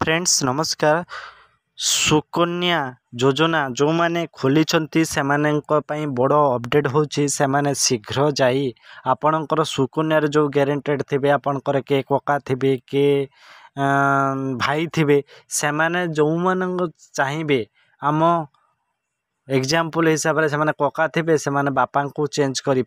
Friends नमस्कार। सुकन्या योजना जो माने खोली से बड़ अपडेट होची से माने शीघ्र जाई आपणकर सुकन्यार जो ग्यारंटेड थे आपणकर के कका थे के भाई थे से माने जो मान चाहिए आम एग्जाम्पल हिसाब से कका थे से बापा को चेंज करें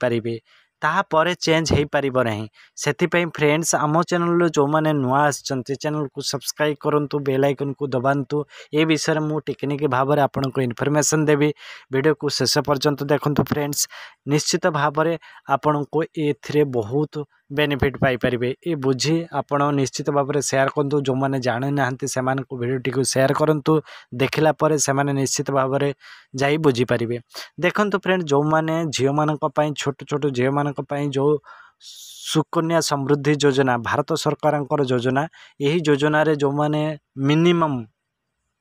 तापर चेंज हो पार नहीं से फ्रेंड्स आम चैनल जो मैंने नुआ आसछन्ति चैनल को सब्सक्राइब करूँ बेल आइकन को दबातु ए विषय में टेक्निक भाव में आपन को इनफॉरमेशन देवी वीडियो को शेष पर्यंत देखु फ्रेंड्स निश्चित भाव में आपन को ए बहुत बेनिफिट पाइपर ये बुझी आप निश्चित भाव में शेयर करूँ जो मैंने जानी ना से भिडियोटी को शेयर करूँ देखला से निश्चित भाव में जाई बुझीपारे देखु फ्रेंड जो मैंने झील मान छोट छोट झील मान जो सुकन्या समृद्धि योजना भारत सरकार योजना यही योजना रे जो मैंने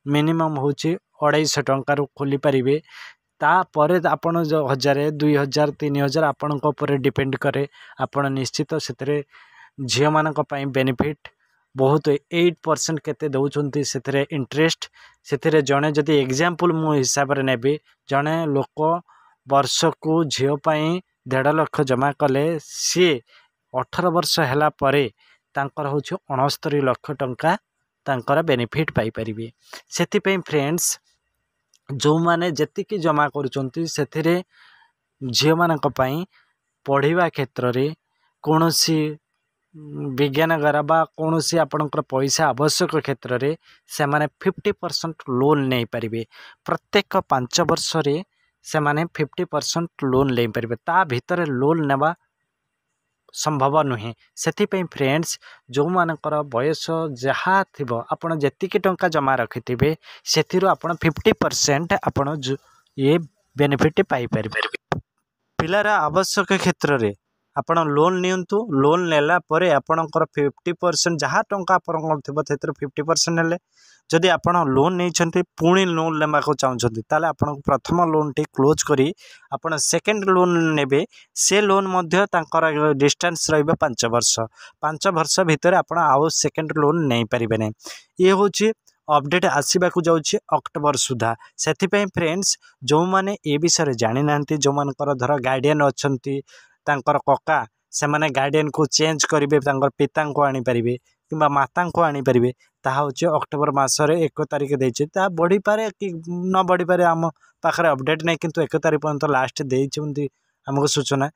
मिनिमम हूँ 250 टंका खोली पारे तापर आपण जो 1000 2000 3000 आपण डिपेंड करे आपण निश्चित से झील मान बेनिफिट बहुत 8% केते दौरान से इंटरेस्ट से जड़े जदि एग्जाम्पल मो हिसाब से नेबी जड़े लोक वर्ष को झीपाई 1.5 लाख जमा कले सी 18 वर्ष है परे तांकर हूँ 69 लाख टंका तांकर बेनिफिट पाइपर से फ्रेंड्स जो माने जेतिकी जमा करुँच से झील मान पढ़ा क्षेत्र में कौन विज्ञान द्वारा बा कौन सी आपणकर पैसा आवश्यक क्षेत्र में से माने 50% लोन नहीं पारे प्रत्येक 5 वर्ष रे से माने 50% लोन ले पारे ता भितर लोन नेबा संभव नुहे से फ्रेंड्स जो मानकर बयस जहाँ थी आपड़ जी टंका जमा रखिथे से आप 50% आपण ये बेनिफिट पाइपर पिलार आवश्यक क्षेत्र में आपण लोन नियंतु लोन नेला परे आपणकर 50% जहाँ टंका आपन थी 50% नेले जदि आपण लोन नहीं पुणी लोन लेवा चाहते ताले आपण प्रथम लोन टी क्लोज करी आपण सेकेंड लोन नेबे से लोन मध्य तांकर डिस्टेंस रहिबा 5 वर्ष भितर आपण आउ सेकेंड लोन नहीं पारिबे नै ये होची अपडेट आसवाक जाऊँगी अक्टोबर सुधा से फ्रेंड्स जो मैंने ए विषय जानी ना जो मानकर धर गार्डियन अच्छी तांकर कका से माने गार्डियन को चेंज करेंगे पिता को आनीपारे कि माता को आनीपारे ताहा हूँ अक्टोबर मसरे 1 तारिख देती बढ़ी पारे कि न बढ़ी पारे आम पाखे अपडेट नहीं किंतु 1 तारिख पर्यंत लास्ट देती आमको सूचना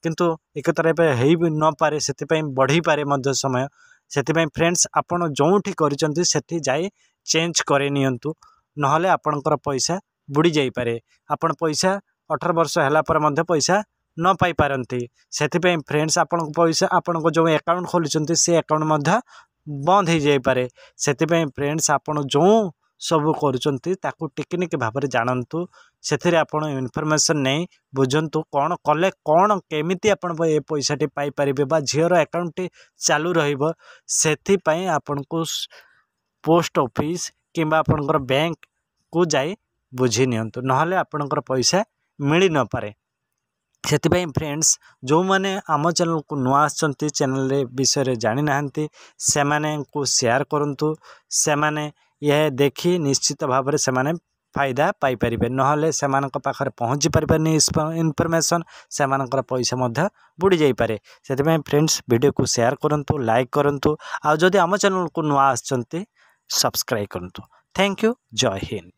किंतु 1 तारिख हो न पारे से बढ़ी पारे मध्य समय से फ्रेंड्स आपड़ जो करी जाई चेंज करे नियंतु नहले आपणकर पैसा बुड़ी जाइपारे आपण पैसा 18 वर्ष है पैसा न पाई पारती से फ्रेंड्स आपण पैसा आपण जो अकाउंट खोली से अकाउंट बंद हो जाइपारे से फ्रेंड्स आपड़ जो सब करूँ टेक्निक भाव में जानतु से आपड़ इनफॉरमेशन नहीं बुझंतु कौन कले कौन केमिति आपण ए पैसाटी पाइपर झीर अकाउंट चालू रही आपन को पोस्ट ऑफिस किंबा आपनकर बैंक को जाई बुझी नियंतु नहले आपनकर पैसा मिली न पारे से फ्रेंड्स जो मैंने आम चैनल को नुआ आसछन्ति चैनल विषय जानी ना से माने को शेयर करंतु से माने यह देखी निश्चित भाव में से फायदा पाइपर नहले से पाखे पहुँची पारे इनफॉरमेशन से पैसा बुड़ी जाइपारे से फ्रेंड्स वीडियो को शेयर करंतु लाइक करंतु आ जदि आम चैनल को नुआ आसछन्ति सब्सक्राइब करंतु। Thank you. जय हिंद।